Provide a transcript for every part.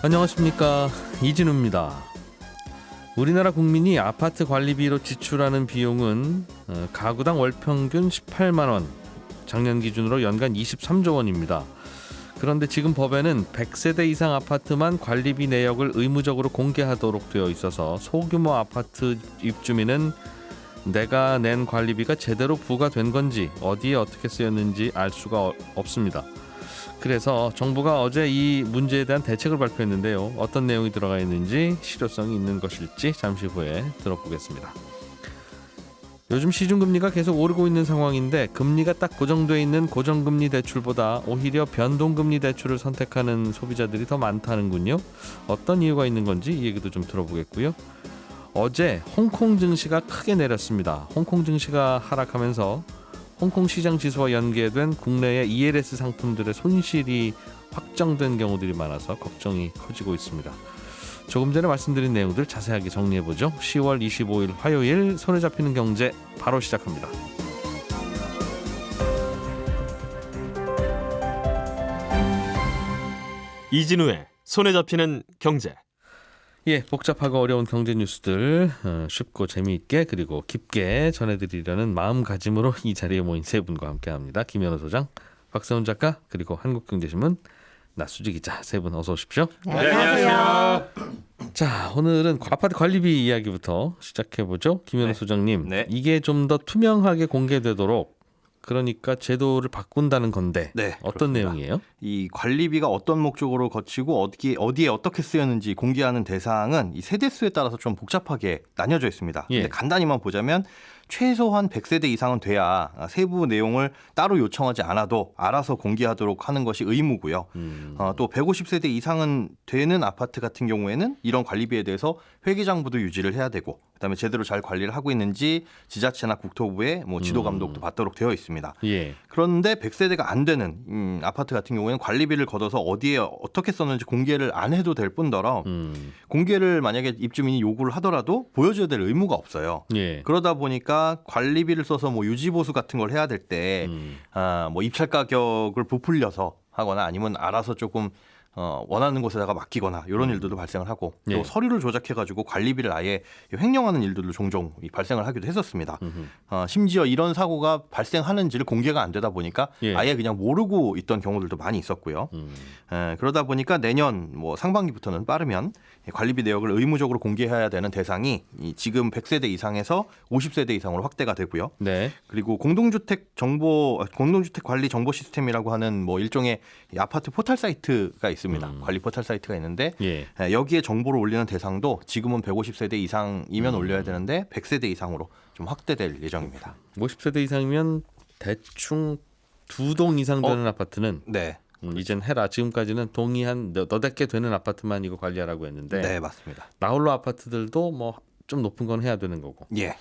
안녕하십니까, 이진우입니다. 우리나라 국민이 아파트 관리비로 지출하는 비용은 가구당 월 평균 18만 원, 작년 기준으로 연간 23조 원입니다. 그런데 지금 법에는 100세대 이상 아파트만 관리비 내역을 의무적으로 공개하도록 되어 있어서 소규모 아파트 입주민은 내가 낸 관리비가 제대로 부과된 건지 어디에 어떻게 쓰였는지 알 수가 없습니다. 그래서 정부가 어제 이 문제에 대한 대책을 발표했는데요. 어떤 내용이 들어가 있는지, 실효성이 있는 것일지 잠시 후에 들어보겠습니다. 요즘 시중금리가 계속 오르고 있는 상황인데 금리가 딱 고정돼 있는 고정금리 대출보다 오히려 변동금리 대출을 선택하는 소비자들이 더 많다는군요. 어떤 이유가 있는 건지 이 얘기도 좀 들어보겠고요. 어제 홍콩 증시가 크게 내렸습니다. 홍콩 증시가 하락하면서 홍콩 시장 지수와 연계된 국내의 ELS 상품들의 손실이 확정된 경우들이 많아서 걱정이 커지고 있습니다. 조금 전에 말씀드린 내용들 자세하게 정리해보죠. 10월 25일 화요일 손에 잡히는 경제 바로 시작합니다. 이진우의 손에 잡히는 경제. 예, 복잡하고 어려운 경제 뉴스들 쉽고 재미있게 그리고 깊게 전해드리려는 마음가짐으로 이 자리에 모인 세 분과 함께합니다. 김현우 소장, 박세훈 작가, 그리고 한국경제신문 나수지 기자, 세 분 어서 오십시오. 네, 안녕하세요. 자, 오늘은 아파트 관리비 이야기부터 시작해보죠. 김현우 소장님, 네. 이게 좀 더 투명하게 공개되도록, 그러니까 제도를 바꾼다는 건데 네, 어떤 그렇습니다. 내용이에요? 이 관리비가 어떤 목적으로 거치고 어디에 어떻게 쓰였는지 공개하는 대상은 이 세대수에 따라서 좀 복잡하게 나뉘어져 있습니다. 예. 근데 간단히만 보자면 최소한 100세대 이상은 돼야 세부 내용을 따로 요청하지 않아도 알아서 공개하도록 하는 것이 의무고요. 또 150세대 이상은 되는 아파트 같은 경우에는 이런 관리비에 대해서 회계장부도 유지를 해야 되고, 그다음에 제대로 잘 관리를 하고 있는지 지자체나 국토부의 지도 감독도 받도록 되어 있습니다. 예. 그런데 100세대가 안 되는 아파트 같은 경우에는 관리비를 걷어서 어디에 어떻게 썼는지 공개를 안 해도 될 뿐더러 공개를 만약에 입주민이 요구를 하더라도 보여줘야 될 의무가 없어요. 예. 그러다 보니까 관리비를 써서 유지보수 같은 걸 해야 될 때 입찰 가격을 부풀려서 하거나 아니면 알아서 조금 원하는 곳에다가 맡기거나 이런 일들도 발생을 하고, 또 예. 서류를 조작해가지고 관리비를 아예 횡령하는 일들도 종종 발생을 하기도 했었습니다. 심지어 이런 사고가 발생하는지를 공개가 안 되다 보니까 예. 아예 그냥 모르고 있던 경우들도 많이 있었고요. 그러다 보니까 내년 상반기부터는 빠르면 관리비 내역을 의무적으로 공개해야 되는 대상이 지금 100세대 이상에서 50세대 이상으로 확대가 되고요. 네. 그리고 공동주택 관리 정보 시스템이라고 하는 일종의 아파트 포털 사이트가 있습니다. 관리 포털 사이트가 있는데 예. 여기에 정보를 올리는 대상도 지금은 150세대 이상이면 올려야 되는데 100세대 이상으로 좀 확대될 예정입니다. 50세대 이상이면 대충 2동 이상 되는 아파트는 네, 이젠 해라. 지금까지는 동이 한 너댓 개 되는 아파트만 이거 관리하라고 했는데 네 맞습니다. 나홀로 아파트들도 좀 높은 건 해야 되는 거고. 예.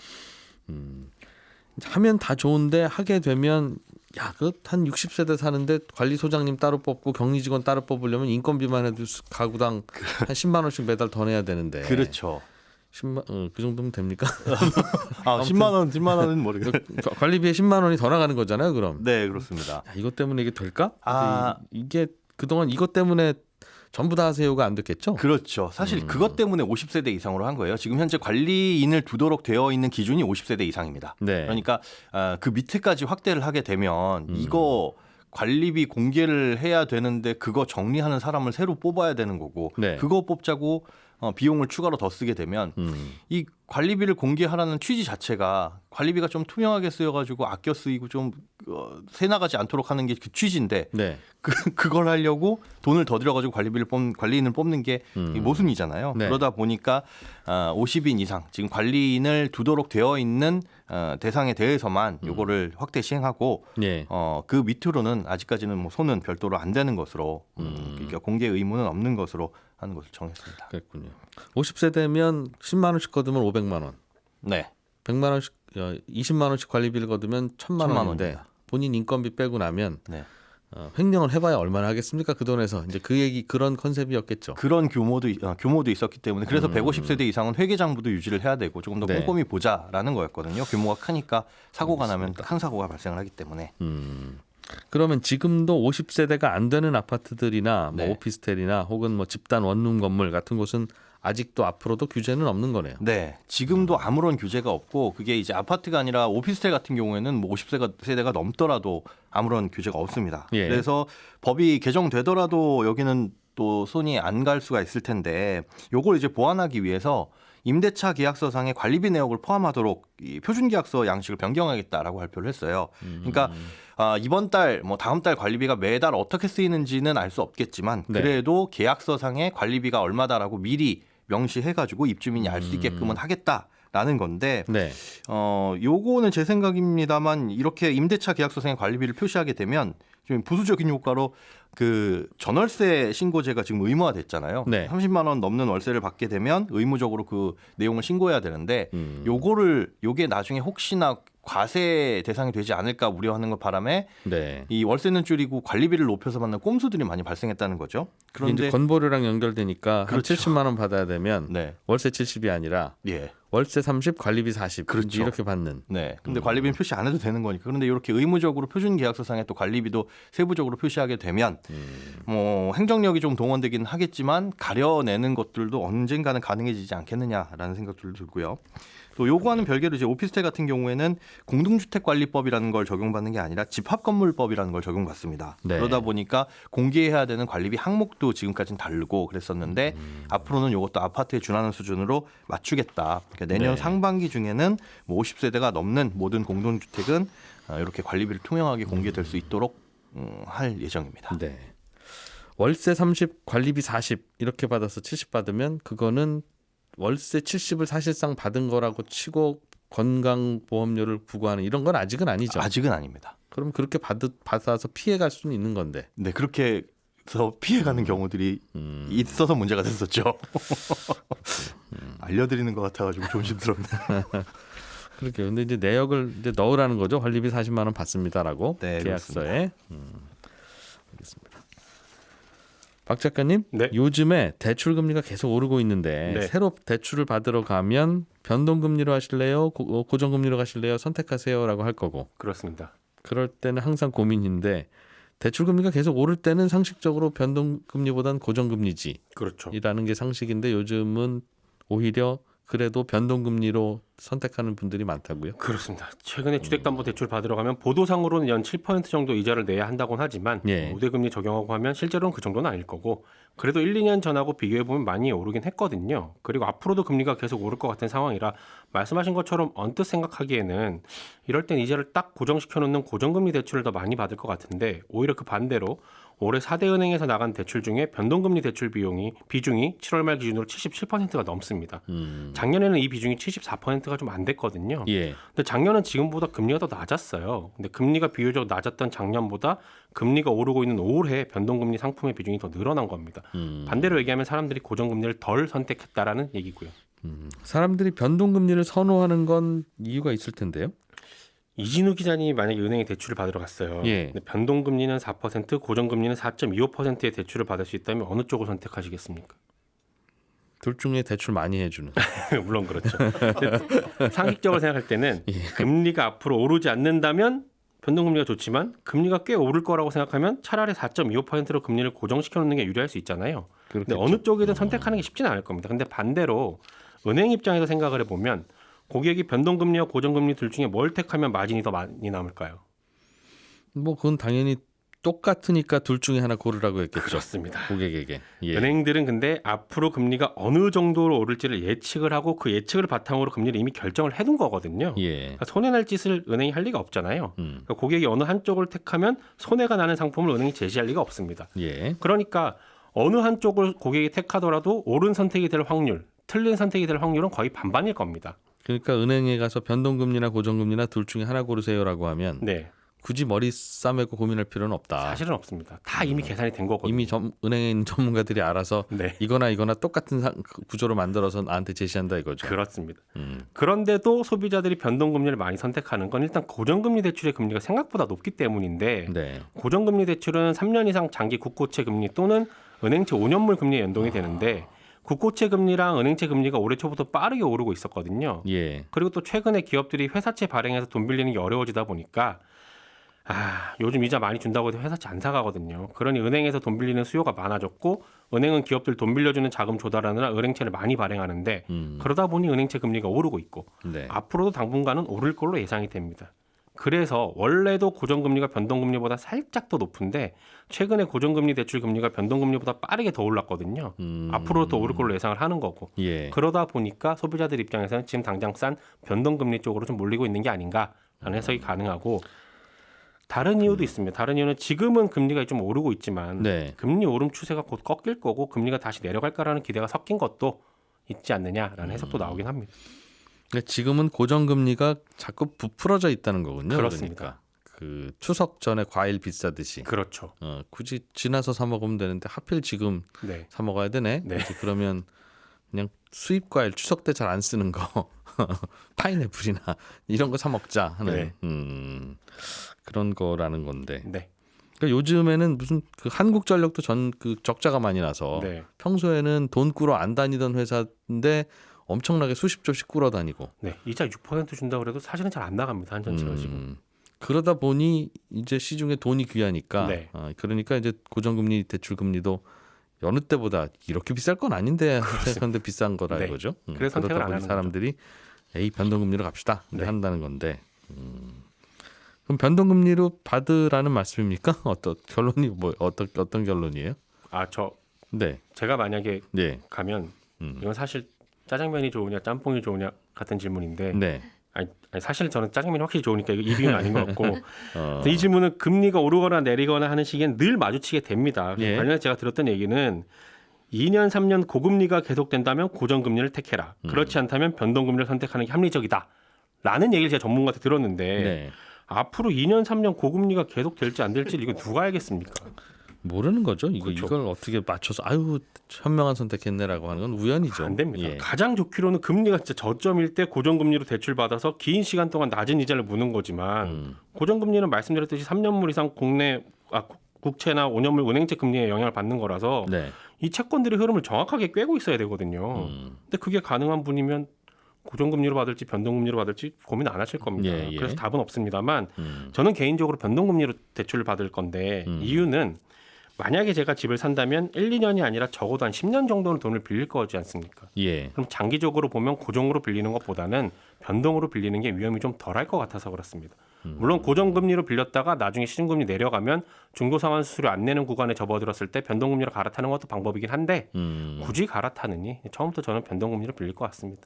하면 다 좋은데 하게 되면 한 60세대 사는데 관리소장님 따로 뽑고 격리직원 따로 뽑으려면 인건비만 해도 가구당 한 10만 원씩 매달 더 내야 되는데. 그렇죠. 10만 그 정도면 됩니까? 10만 원은 모르겠어요. 관리비에 10만 원이 더 나가는 거잖아요, 그럼. 네 그렇습니다. 이것 때문에 이게 될까? 아. 이게 그동안 이것 때문에 전부 다 하세요가 안 됐겠죠? 그렇죠. 사실 그것 때문에 50세대 이상으로 한 거예요. 지금 현재 관리인을 두도록 되어 있는 기준이 50세대 이상입니다. 네. 그러니까 그 밑에까지 확대를 하게 되면 이거 관리비 공개를 해야 되는데 그거 정리하는 사람을 새로 뽑아야 되는 거고, 네. 그거 뽑자고 비용을 추가로 더 쓰게 되면 이 관리비를 공개하라는 취지 자체가 관리비가 좀 투명하게 쓰여가지고 아껴 쓰이고 좀 새나가지 않도록 하는 게 그 취지인데, 네. 그걸 하려고 돈을 더 들여가지고 관리인을 뽑는 게 모순이잖아요. 네. 그러다 보니까 50인 이상 지금 관리인을 두도록 되어 있는 대상에 대해서만 요거를 확대 시행하고, 예. 그 밑으로는 아직까지는 손은 별도로 안 되는 것으로 그러니까 공개 의무는 없는 것으로 하는 것을 정했습니다. 그랬군요. 50세대면 10만 원씩 거두면 500만 원. 네. 100만 원씩 20만 원씩 관리비를 거두면 1000만 원인데 원입니다. 본인 인건비 빼고 나면 네. 횡령을 해봐야 얼마나 하겠습니까? 그 돈에서 이제 그런 컨셉이었겠죠. 그런 규모도 있었기 때문에 그래서 150세대 이상은 회계장부도 유지를 해야 되고 조금 더 네. 꼼꼼히 보자라는 거였거든요. 규모가 크니까 사고가 나면 큰 사고가 발생을 하기 때문에. 그러면 지금도 50세대가 안 되는 아파트들이나 뭐 네. 오피스텔이나 혹은 뭐 집단 원룸 건물 같은 곳은 아직도 앞으로도 규제는 없는 거네요. 네, 지금도 아무런 규제가 없고 그게 이제 아파트가 아니라 오피스텔 같은 경우에는 뭐 50세대가 넘더라도 아무런 규제가 없습니다. 예. 그래서 법이 개정되더라도 여기는 또 손이 안 갈 수가 있을 텐데 요걸 이제 보완하기 위해서 임대차 계약서상의 관리비 내역을 포함하도록 이 표준계약서 양식을 변경하겠다라고 발표를 했어요. 그러니까 이번 달, 뭐 다음 달 관리비가 매달 어떻게 쓰이는지는 알 수 없겠지만 네. 그래도 계약서상의 관리비가 얼마다라고 미리 명시해가지고 입주민이 알 수 있게끔은 하겠다라는 건데 네. 요거는 제 생각입니다만 이렇게 임대차 계약서상의 관리비를 표시하게 되면 좀 부수적인 효과로 그 전월세 신고제가 지금 의무화됐잖아요. 네. 30만 원 넘는 월세를 받게 되면 의무적으로 그 내용을 신고해야 되는데 요게 나중에 혹시나 과세 대상이 되지 않을까 우려하는 것 바람에 네. 이 월세는 줄이고 관리비를 높여서 받는 꼼수들이 많이 발생했다는 거죠. 그런데 이제 건보료랑 연결되니까 그렇죠. 한 70만 원 받아야 되면 네. 월세 70이 아니라 예. 월세 30, 관리비 40 그렇죠. 이렇게 받는. 네. 근데 관리비는 표시 안 해도 되는 거니까. 그런데 이렇게 의무적으로 표준 계약서상에 또 관리비도 세부적으로 표시하게 되면 뭐 행정력이 좀 동원되긴 하겠지만 가려내는 것들도 언젠가는 가능해지지 않겠느냐라는 생각도 들고요. 또 요거와는 별개로 이제 오피스텔 같은 경우에는 공동주택관리법이라는 걸 적용받는 게 아니라 집합건물법이라는 걸 적용받습니다. 네. 그러다 보니까 공개해야 되는 관리비 항목도 지금까지는 다르고 그랬었는데 앞으로는 이것도 아파트에 준하는 수준으로 맞추겠다. 그러니까 내년 네. 상반기 중에는 뭐 50세대가 넘는 모든 공동주택은 이렇게 관리비를 투명하게 공개될 수 있도록 할 예정입니다. 네. 월세 30, 관리비 40 이렇게 받아서 70 받으면 그거는 월세 70을 사실상 받은 거라고 치고 건강보험료를 부과하는 이런 건 아직은 아니죠. 아직은 아닙니다. 그럼 그렇게 받아서 피해갈 수는 있는 건데. 네, 그렇게 해서 피해가는 경우들이 있어서 문제가 됐었죠. 알려드리는 것 같아가지고 조심스럽네. 그렇게 근데 이제 내역을 이제 넣으라는 거죠. 관리비 40만 원 받습니다라고 네, 계약서에. 알겠습니다. 박 작가님, 네. 요즘에 대출 금리가 계속 오르고 있는데 네. 새로 대출을 받으러 가면 변동금리로 하실래요? 고정금리로 가실래요? 선택하세요라고 할 거고. 그렇습니다. 그럴 때는 항상 고민인데 대출 금리가 계속 오를 때는 상식적으로 변동금리보단 고정금리지라는 그렇죠. 게 상식인데 요즘은 오히려 그래도 변동금리로 선택하는 분들이 많다고요. 그렇습니다. 최근에 주택담보대출 받으러 가면 보도상으로는 연 7% 정도 이자를 내야 한다고는 하지만 예. 우대금리 적용하고 하면 실제로는 그 정도는 아닐 거고 그래도 1, 2년 전하고 비교해보면 많이 오르긴 했거든요. 그리고 앞으로도 금리가 계속 오를 것 같은 상황이라 말씀하신 것처럼 언뜻 생각하기에는 이럴 땐 이자를 딱 고정시켜 놓는 고정금리 대출을 더 많이 받을 것 같은데 오히려 그 반대로 올해 4대 은행에서 나간 대출 중에 변동금리 대출 비중이 7월 말 기준으로 77%가 넘습니다. 작년에는 이 비중이 74%가 좀 안 됐거든요. 예. 근데 작년은 지금보다 금리가 더 낮았어요. 근데 금리가 비교적 낮았던 작년보다 금리가 오르고 있는 올해 변동금리 상품의 비중이 더 늘어난 겁니다. 반대로 얘기하면 사람들이 고정금리를 덜 선택했다라는 얘기고요. 사람들이 변동금리를 선호하는 건 이유가 있을 텐데요. 이진우 기자님이 만약에 은행에 대출을 받으러 갔어요. 예. 근데 변동금리는 4%, 고정금리는 4.25%의 대출을 받을 수 있다면 어느 쪽을 선택하시겠습니까? 둘 중에 대출 많이 해주는. 물론 그렇죠. 근데 상식적으로 생각할 때는 금리가 앞으로 오르지 않는다면 변동금리가 좋지만 금리가 꽤 오를 거라고 생각하면 차라리 4.25%로 금리를 고정시켜 놓는 게 유리할 수 있잖아요. 근데 그렇겠죠. 어느 쪽이든 선택하는 게 쉽지는 않을 겁니다. 근데 반대로 은행 입장에서 생각을 해보면 고객이 변동금리와 고정금리 둘 중에 뭘 택하면 마진이 더 많이 남을까요? 뭐 그건 당연히 똑같으니까 둘 중에 하나 고르라고 했겠죠. 그렇습니다. 고객에게. 예. 은행들은 근데 앞으로 금리가 어느 정도로 오를지를 예측을 하고 그 예측을 바탕으로 금리를 이미 결정을 해둔 거거든요. 예. 그러니까 손해날 짓을 은행이 할 리가 없잖아요. 그러니까 고객이 어느 한쪽을 택하면 손해가 나는 상품을 은행이 제시할 리가 없습니다. 예. 그러니까 어느 한쪽을 고객이 택하더라도 옳은 선택이 될 확률, 틀린 선택이 될 확률은 거의 반반일 겁니다. 그러니까 은행에 가서 변동금리나 고정금리나 둘 중에 하나 고르세요라고 하면 네, 굳이 머리 싸매고 고민할 필요는 없다. 사실은 없습니다. 다 이미 계산이 된 거거든요. 이미 은행에 있는 전문가들이 알아서 네. 이거나 똑같은 구조로 만들어서 나한테 제시한다 이거죠. 그렇습니다. 그런데도 소비자들이 변동금리를 많이 선택하는 건 일단 고정금리 대출의 금리가 생각보다 높기 때문인데 네. 고정금리 대출은 3년 이상 장기 국고채 금리 또는 은행채 5년물 금리에 연동이 되는데 국고채 금리랑 은행채 금리가 올해 초부터 빠르게 오르고 있었거든요. 예. 그리고 또 최근에 기업들이 회사채 발행해서 돈 빌리는 게 어려워지다 보니까 요즘 이자 많이 준다고 해서 회사 안 사가거든요. 그러니 은행에서 돈 빌리는 수요가 많아졌고 은행은 기업들 돈 빌려주는 자금 조달하느라 은행채를 많이 발행하는데 그러다 보니 은행채 금리가 오르고 있고 네. 앞으로도 당분간은 오를 걸로 예상이 됩니다. 그래서 원래도 고정금리가 변동금리보다 살짝 더 높은데 최근에 고정금리 대출 금리가 변동금리보다 빠르게 더 올랐거든요. 앞으로 더 오를 걸로 예상을 하는 거고 예. 그러다 보니까 소비자들 입장에서는 지금 당장 싼 변동금리 쪽으로 좀 몰리고 있는 게 아닌가라는 해석이 가능하고 다른 이유도 있습니다. 다른 이유는 지금은 금리가 좀 오르고 있지만 네. 금리 오름 추세가 곧 꺾일 거고 금리가 다시 내려갈까라는 기대가 섞인 것도 있지 않느냐라는 해석도 나오긴 합니다. 그러니까 지금은 고정금리가 자꾸 부풀어져 있다는 거군요. 그렇습니다. 그러니까 그 추석 전에 과일 비싸듯이 그렇죠. 굳이 지나서 사 먹으면 되는데 하필 지금 네. 사 먹어야 되네. 네. 이제 그러면 그냥 수입 과일 추석 때 잘 안 쓰는 거 파인애플이나 이런 거 사 먹자 하는 그런 거라는 건데. 네. 그러니까 요즘에는 무슨 그 한국전력도 그 적자가 많이 나서 네. 평소에는 돈 꾸러 안 다니던 회사인데 엄청나게 수십 조씩 꾸러 다니고. 네. 이자 6% 준다고 그래도 사실은 잘 안 나갑니다. 한전처럼 지금. 그러다 보니 이제 시중에 돈이 귀하니까 네. 그러니까 이제 고정금리 대출 금리도 여느 때보다 이렇게 비쌀 건 아닌데 생각하는데 비싼 거라 네. 이거죠. 그래서 선택을 그러다 안 보니 하는 사람들이 에이 변동금리로 갑시다 이제 네. 한다는 건데 그럼 변동금리로 받으라는 말씀입니까? 어떤 결론이 어떤 결론이에요? 네. 제가 만약에 네. 가면 이건 사실 짜장면이 좋으냐 짬뽕이 좋으냐 같은 질문인데 네. 아니, 사실 저는 짜장면이 확실히 좋으니까 이거 이 비유는 아닌 것 같고 이 질문은 금리가 오르거나 내리거나 하는 시기엔 늘 마주치게 됩니다. 예. 관련해서 제가 들었던 얘기는 2년 3년 고금리가 계속된다면 고정금리를 택해라. 그렇지 않다면 변동금리를 선택하는 게 합리적이다. 라는 얘기를 제가 전문가한테 들었는데 네. 앞으로 2년 3년 고금리가 계속 될지 안 될지 이거 누가 알겠습니까? 모르는 거죠. 그렇죠. 이걸 어떻게 맞춰서 아유 현명한 선택했네라고 하는 건 우연이죠. 안 됩니다. 예. 가장 좋기로는 금리가 진짜 저점일 때 고정금리로 대출받아서 긴 시간 동안 낮은 이자를 무는 거지만 고정금리는 말씀드렸듯이 3년물 이상 국채나 5년물 은행채 금리에 영향을 받는 거라서 네. 이 채권들의 흐름을 정확하게 꿰고 있어야 되거든요. 근데 그게 가능한 분이면 고정금리로 받을지 변동금리로 받을지 고민 안 하실 겁니다. 예, 예. 그래서 답은 없습니다만 저는 개인적으로 변동금리로 대출을 받을 건데 이유는 만약에 제가 집을 산다면 1, 2년이 아니라 적어도 한 10년 정도는 돈을 빌릴 거지 않습니까? 예. 그럼 장기적으로 보면 고정으로 빌리는 것보다는 변동으로 빌리는 게 위험이 좀 덜할 것 같아서 그렇습니다. 물론 고정금리로 빌렸다가 나중에 시중금리 내려가면 중도상환 수수료 안 내는 구간에 접어들었을 때 변동금리로 갈아타는 것도 방법이긴 한데 굳이 갈아타느니 처음부터 저는 변동금리로 빌릴 것 같습니다.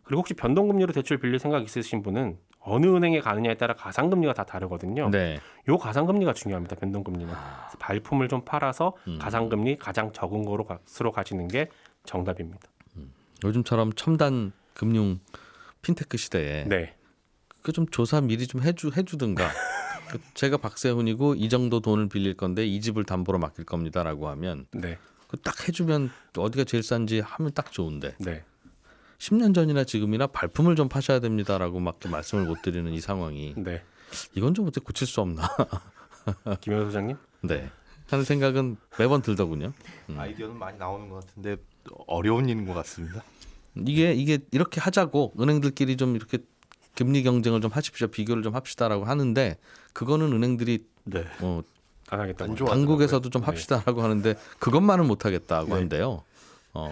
그리고 혹시 변동금리로 대출 빌릴 생각 있으신 분은 어느 은행에 가느냐에 따라 가상금리가 다 다르거든요. 네. 요 가상금리가 중요합니다. 변동금리는. 그래서 발품을 좀 팔아서 가상금리 가장 적은 거로 가시는 게 정답입니다. 요즘처럼 첨단 금융 핀테크 시대에 네. 그 좀 조사 미리 좀 해주든가. 제가 박세훈이고 이 정도 돈을 빌릴 건데 이 집을 담보로 맡길 겁니다라고 하면 네. 그 딱 해주면 어디가 제일 싼지 하면 딱 좋은데 네. 10년 전이나 지금이나 발품을 좀 파셔야 됩니다라고 막 말씀을 못 드리는 이 상황이 네. 이건 좀 어떻게 고칠 수 없나. 김현우 소장님? 네. 하는 생각은 매번 들더군요. 아이디어는 많이 나오는 것 같은데 어려운 일인 것 같습니다. 이게 이렇게 하자고 은행들끼리 좀 이렇게 금리 경쟁을 좀 하십시오. 비교를 좀 합시다라고 하는데 그거는 은행들이 네. 안 하겠다고. 안 좋아. 당국에서도 좀 합시다라고 하는데 그것만은 못 하겠다고 네. 한대요.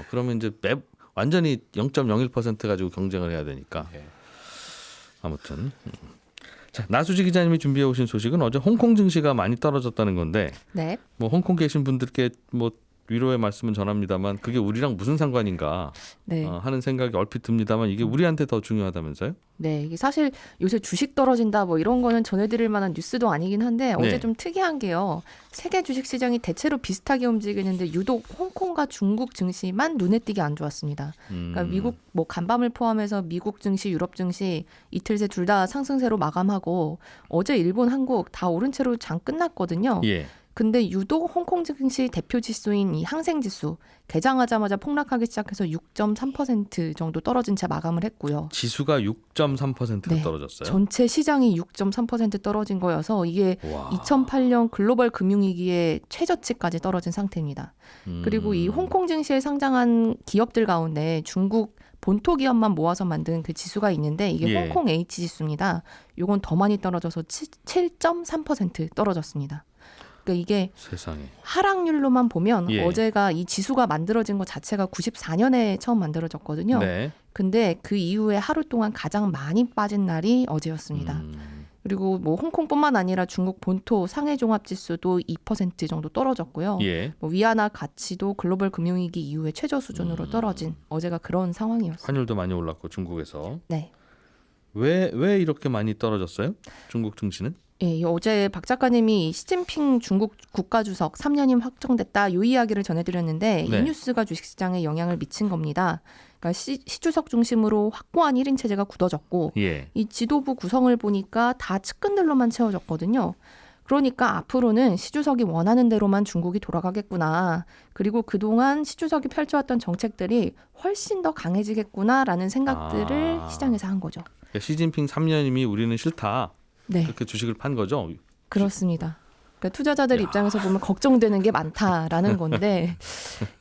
그러면 이제 완전히 0.01% 가지고 경쟁을 해야 되니까. 네. 아무튼 자, 나수지 기자님이 준비해 오신 소식은 어제 홍콩 증시가 많이 떨어졌다는 건데 네. 뭐 홍콩 계신 분들께 뭐 위로의 말씀은 전합니다만 그게 우리랑 무슨 상관인가 네. 하는 생각이 얼핏 듭니다만 이게 우리한테 더 중요하다면서요? 네. 이게 사실 요새 주식 떨어진다 뭐 이런 거는 전해드릴 만한 뉴스도 아니긴 한데 네. 어제 좀 특이한 게요. 세계 주식 시장이 대체로 비슷하게 움직이는데 유독 홍콩과 중국 증시만 눈에 띄게 안 좋았습니다. 그러니까 미국 뭐 간밤을 포함해서 미국 증시, 유럽 증시 이틀 새 둘 다 상승세로 마감하고 어제 일본, 한국 다 오른 채로 장 끝났거든요. 예. 근데 유독 홍콩 증시 대표 지수인 이 항생 지수 개장하자마자 폭락하기 시작해서 6.3% 정도 떨어진 채 마감을 했고요. 지수가 6.3% 네. 떨어졌어요. 전체 시장이 6.3% 떨어진 거여서 이게 와. 2008년 글로벌 금융위기의 최저치까지 떨어진 상태입니다. 그리고 이 홍콩 증시에 상장한 기업들 가운데 중국 본토 기업만 모아서 만든 그 지수가 있는데 이게 예. 홍콩 H 지수입니다. 요건 더 많이 떨어져서 7.3% 떨어졌습니다. 그러니까 이게 세상에. 하락률로만 보면 예. 어제가 이 지수가 만들어진 것 자체가 94년에 처음 만들어졌거든요. 네. 근데 그 이후에 하루 동안 가장 많이 빠진 날이 어제였습니다. 그리고 뭐 홍콩뿐만 아니라 중국 본토 상해 종합 지수도 2% 정도 떨어졌고요. 예. 뭐 위안화 가치도 글로벌 금융위기 이후에 최저 수준으로 떨어진 어제가 그런 상황이었어요. 환율도 많이 올랐고 중국에서. 네. 왜 이렇게 많이 떨어졌어요? 중국 증시는? 예, 어제 박 작가님이 시진핑 중국 국가주석 3년임 확정됐다 이 이야기를 전해드렸는데 네. 이 뉴스가 주식시장에 영향을 미친 겁니다. 그러니까 시주석 중심으로 확고한 1인 체제가 굳어졌고 예. 이 지도부 구성을 보니까 다 측근들로만 채워졌거든요. 그러니까 앞으로는 시주석이 원하는 대로만 중국이 돌아가겠구나. 그리고 그동안 시주석이 펼쳐왔던 정책들이 훨씬 더 강해지겠구나라는 생각들을 시장에서 한 거죠. 그러니까 시진핑 3년임이 우리는 싫다. 네, 그렇게 주식을 판 거죠. 그렇습니다. 그러니까 투자자들 입장에서 보면 걱정되는 게 많다라는 건데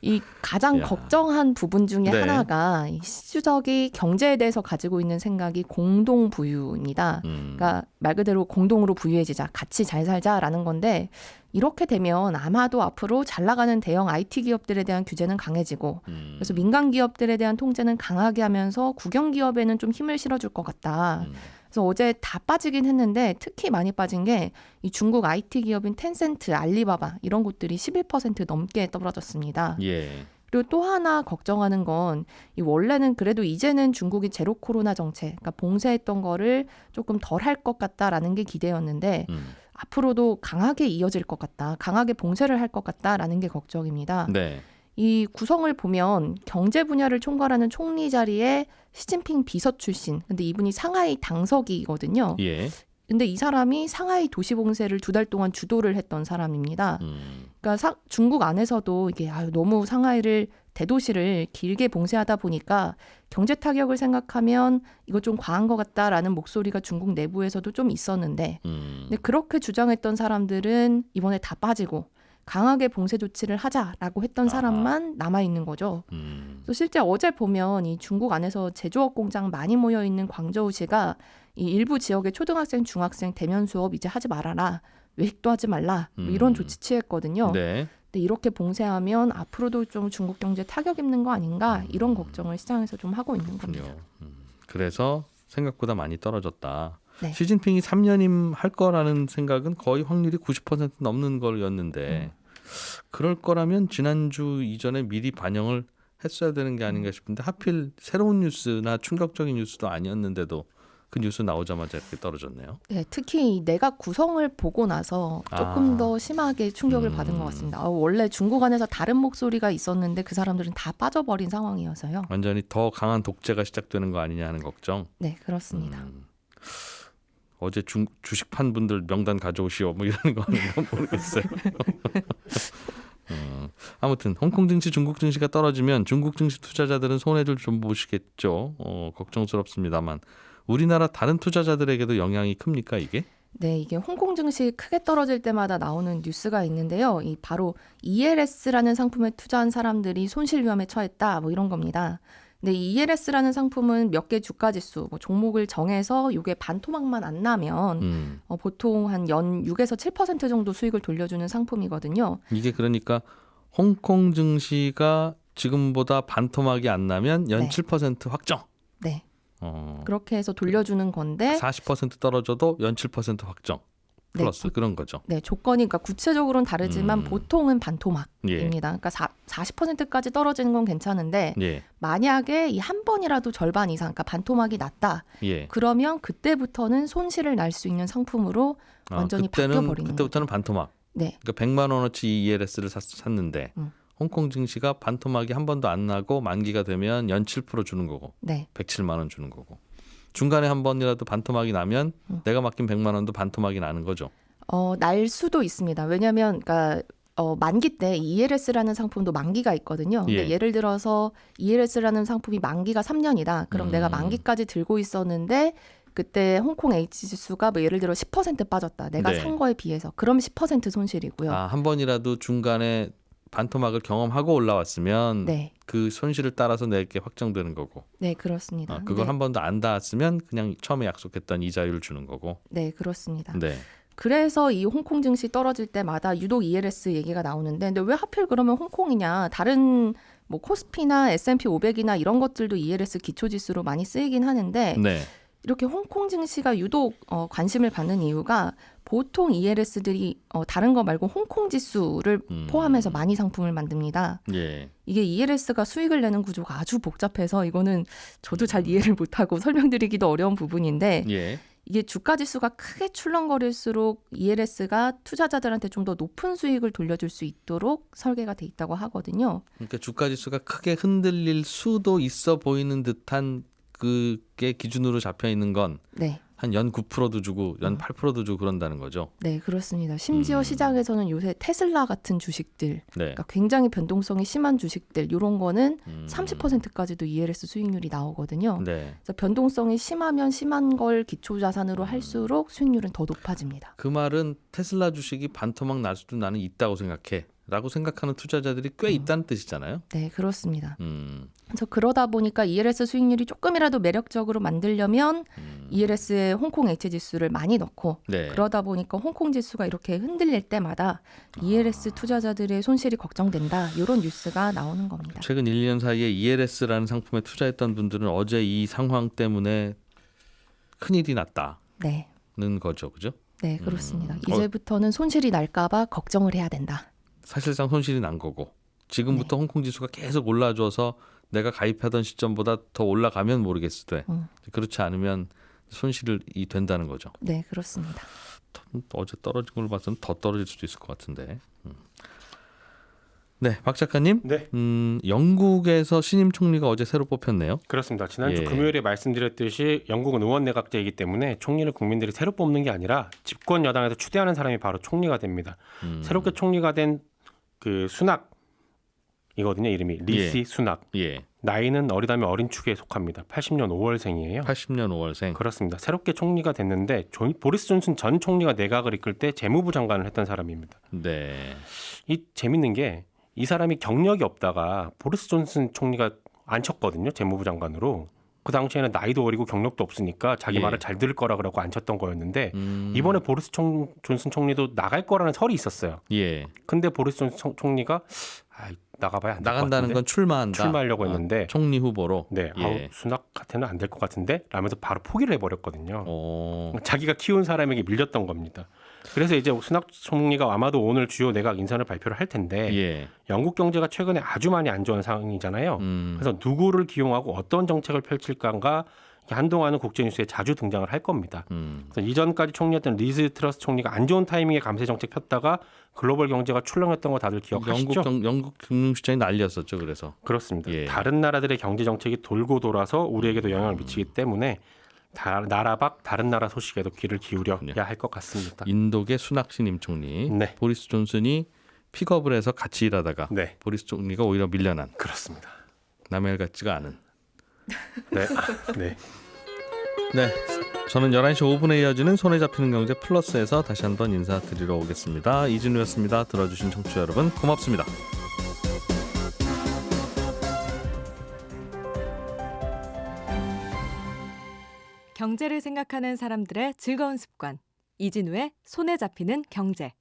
이 가장 야. 걱정한 부분 중에 네. 하나가 이 시주석이 경제에 대해서 가지고 있는 생각이 공동 부유입니다. 그러니까 말 그대로 공동으로 부유해지자, 같이 잘 살자라는 건데 이렇게 되면 아마도 앞으로 잘 나가는 대형 IT 기업들에 대한 규제는 강해지고 그래서 민간 기업들에 대한 통제는 강하게 하면서 국영 기업에는 좀 힘을 실어줄 것 같다. 그래서 어제 다 빠지긴 했는데 특히 많이 빠진 게 이 중국 IT 기업인 텐센트, 알리바바 이런 곳들이 11% 넘게 떨어졌습니다. 예. 그리고 또 하나 걱정하는 건 이 원래는 그래도 이제는 중국이 제로 코로나 정책, 그러니까 봉쇄했던 거를 조금 덜 할 것 같다라는 게 기대였는데 앞으로도 강하게 이어질 것 같다, 강하게 봉쇄를 할 것 같다라는 게 걱정입니다. 네. 이 구성을 보면 경제 분야를 총괄하는 총리 자리에 시진핑 비서 출신, 근데 이분이 상하이 당서기거든요. 예. 근데 이 사람이 상하이 도시 봉쇄를 2달 동안 주도를 했던 사람입니다. 그러니까 중국 안에서도 이게 너무 상하이를 대도시를 길게 봉쇄하다 보니까 경제 타격을 생각하면 이거 좀 과한 것 같다라는 목소리가 중국 내부에서도 좀 있었는데 근데 그렇게 주장했던 사람들은 이번에 다 빠지고 강하게 봉쇄 조치를 하자라고 했던 사람만 남아 있는 거죠. 그래서 실제 어제 보면 이 중국 안에서 제조업 공장 많이 모여 있는 광저우시가 이 일부 지역의 초등학생, 중학생 대면 수업 이제 하지 말아라, 외식도 하지 말라, 뭐 이런 조치 취했거든요. 네. 근데 이렇게 봉쇄하면 앞으로도 좀 중국 경제 타격 입는 거 아닌가 이런 걱정을 시장에서 좀 하고 있는 겁니다. 그렇군요. 그래서 생각보다 많이 떨어졌다. 네. 시진핑이 3년임 할 거라는 생각은 거의 확률이 90% 넘는 거였는데 그럴 거라면 지난주 이전에 미리 반영을 했어야 되는 게 아닌가 싶은데 하필 새로운 뉴스나 충격적인 뉴스도 아니었는데도 그 뉴스 나오자마자 이렇게 떨어졌네요. 네, 특히 이 내각 구성을 보고 나서 조금 더 심하게 충격을 받은 것 같습니다. 원래 중국 안에서 다른 목소리가 있었는데 그 사람들은 다 빠져버린 상황이어서요. 완전히 더 강한 독재가 시작되는 거 아니냐 하는 걱정. 네, 그렇습니다. 어제 주식 판 분들 명단 가져오시오 뭐 이러는 거 아닌가 모르겠어요. 아무튼 홍콩 증시, 중국 증시가 떨어지면 중국 증시 투자자들은 손해를 좀 보시겠죠. 걱정스럽습니다만 우리나라 다른 투자자들에게도 영향이 큽니까 이게? 네, 이게 홍콩 증시 크게 떨어질 때마다 나오는 뉴스가 있는데요. 이 바로 ELS라는 상품에 투자한 사람들이 손실 위험에 처했다, 뭐 이런 겁니다. 근데 이 ELS라는 상품은 몇 개 주가 지수, 뭐 종목을 정해서 이게 반토막만 안 나면 보통 한 연 6에서 7% 정도 수익을 돌려주는 상품이거든요. 이게 그러니까 홍콩 증시가 지금보다 반토막이 안 나면 연 네. 7% 확정. 네. 그렇게 해서 돌려주는 건데 40% 떨어져도 연 7% 확정. 플러스 그런 거죠. 네, 조건이 그러니까 구체적으로는 다르지만 보통은 반토막입니다. 예. 그러니까 40%까지 떨어지는 건 괜찮은데 예. 만약에 이 한 번이라도 절반 이상, 그러니까 반토막이 났다. 예. 그러면 그때부터는 손실을 날 수 있는 상품으로 완전히 바뀌어버리는 그때부터는 반토막. 네, 그러니까 100만 원어치 ELS를 샀는데 홍콩 증시가 반토막이 한 번도 안 나고 만기가 되면 연 7% 주는 거고 네, 107만 원 주는 거고 중간에 한 번이라도 반토막이 나면 내가 맡긴 100만 원도 반토막이 나는 거죠. 날 수도 있습니다. 왜냐하면 그러니까 만기 때 ELS라는 상품도 만기가 있거든요. 근데 예. 예를 들어서 ELS라는 상품이 만기가 3년이다. 그럼 내가 만기까지 들고 있었는데 그때 홍콩 H 지수가 뭐 예를 들어 10% 빠졌다. 내가 네. 산 거에 비해서. 그럼 10% 손실이고요. 한 번이라도 중간에 반토막을 경험하고 올라왔으면 네. 그 손실을 따라서 내게 확정되는 거고. 네, 그렇습니다. 그걸 네. 한 번도 안 닿았으면 그냥 처음에 약속했던 이자율을 주는 거고. 네, 그렇습니다. 네. 그래서 이 홍콩 증시 떨어질 때마다 유독 ELS 얘기가 나오는데 근데 왜 하필 그러면 홍콩이냐? 다른 뭐 코스피나 S&P 500이나 이런 것들도 ELS 기초 지수로 많이 쓰이긴 하는데 네. 이렇게 홍콩 증시가 유독 관심을 받는 이유가 보통 ELS들이 다른 거 말고 홍콩 지수를 포함해서 많이 상품을 만듭니다. 예. 이게 ELS가 수익을 내는 구조가 아주 복잡해서 이거는 저도 잘 이해를 못하고 설명드리기도 어려운 부분인데 예. 이게 주가 지수가 크게 출렁거릴수록 ELS가 투자자들한테 좀 더 높은 수익을 돌려줄 수 있도록 설계가 돼 있다고 하거든요. 그러니까 주가 지수가 크게 흔들릴 수도 있어 보이는 듯한 그게 기준으로 잡혀 있는 건 네. 한 연 9%도 주고 연 8%도 주고 그런다는 거죠. 네, 그렇습니다. 심지어 시장에서는 요새 테슬라 같은 주식들, 네. 그러니까 굉장히 변동성이 심한 주식들, 이런 거는 30%까지도 음. ELS 수익률이 나오거든요. 네. 그래서 변동성이 심하면 심한 걸 기초 자산으로 할수록 수익률은 더 높아집니다. 그 말은 테슬라 주식이 반토막 날 수도 나는 있다고 생각해. 라고 생각하는 투자자들이 꽤 있다는 뜻이잖아요. 네, 그렇습니다. 음. 그래서 그러다 보니까 ELS 수익률이 조금이라도 매력적으로 만들려면 ELS에 홍콩 H 지수를 많이 넣고 네. 그러다 보니까 홍콩 지수가 이렇게 흔들릴 때마다 ELS 투자자들의 손실이 걱정된다. 이런 뉴스가 나오는 겁니다. 최근 1, 2년 사이에 ELS라는 상품에 투자했던 분들은 어제 이 상황 때문에 큰일이 났다는 네, 거죠. 그죠? 네, 그렇습니다. 이제부터는 손실이 날까봐 걱정을 해야 된다. 사실상 손실이 난 거고 지금부터 홍콩 지수가 계속 올라줘서 내가 가입하던 시점보다 더 올라가면 모르겠으되 그렇지 않으면 손실이 된다는 거죠. 네, 그렇습니다. 어제 떨어진 걸 봐서는 더 떨어질 수도 있을 것 같은데. 네, 박 작가님. 네. 영국에서 신임 총리가 어제 새로 뽑혔네요. 그렇습니다. 지난주 예. 금요일에 말씀드렸듯이 영국은 의원 내각제이기 때문에 총리를 국민들이 새로 뽑는 게 아니라 집권 여당에서 추대하는 사람이 바로 총리가 됩니다. 새롭게 총리가 된 그 수낙이거든요. 이름이 리시 예. 수낙. 예, 나이는 어리다면 어린 축에 속합니다. 80년 5월생이에요. 80년 5월생. 그렇습니다. 새롭게 총리가 됐는데 보리스 존슨 전 총리가 내각을 이끌 때 재무부 장관을 했던 사람입니다. 네, 이 재밌는 게 이 사람이 경력이 없다가 보리스 존슨 총리가 앉혔거든요. 재무부 장관으로. 그 당시에는 나이도 어리고 경력도 없으니까 자기 예. 말을 잘 들을 거라 그러고 앉혔던 거였는데 이번에 보리스 존슨 총리도 나갈 거라는 설이 있었어요. 예, 근데 보리스 존슨 총리가 나가봐야 안 될 것 나간다는 같은데 건 출마한다. 출마하려고 했는데 총리 후보로. 네, 예. 수낙 같으면 안 될 것 같은데 라면서 바로 포기를 해버렸거든요. 어, 자기가 키운 사람에게 밀렸던 겁니다. 그래서 이제 수낙 총리가 아마도 오늘 주요 내각 인선을 발표를 할 텐데 예, 영국 경제가 최근에 아주 많이 안 좋은 상황이잖아요. 그래서 누구를 기용하고 어떤 정책을 펼칠까가 한동안은 국제뉴스에 자주 등장을 할 겁니다. 그래서 이전까지 총리였던 리즈 트러스 총리가 안 좋은 타이밍에 감세 정책 폈다가 글로벌 경제가 출렁했던 거 다들 기억하시죠? 영국 금융시장이 날렸었죠. 그래서 그렇습니다. 예. 다른 나라들의 경제 정책이 돌고 돌아서 우리에게도 영향을 미치기 때문에 나라 밖 다른 나라 소식에도 귀를 기울여야 할 것 같습니다. 인도계 수낙 신임 총리, 네. 보리스 존슨이 픽업을 해서 같이 일하다가 네, 보리스 총리가 오히려 밀려난 그렇습니다. 남의 일 같지가 않은. 네, 네. 네, 저는 11시 5분에 이어지는 손에 잡히는 경제 플러스에서 다시 한번 인사드리러 오겠습니다. 이진우였습니다. 들어주신 청취자 여러분 고맙습니다. 경제를 생각하는 사람들의 즐거운 습관. 이진우의 손에 잡히는 경제.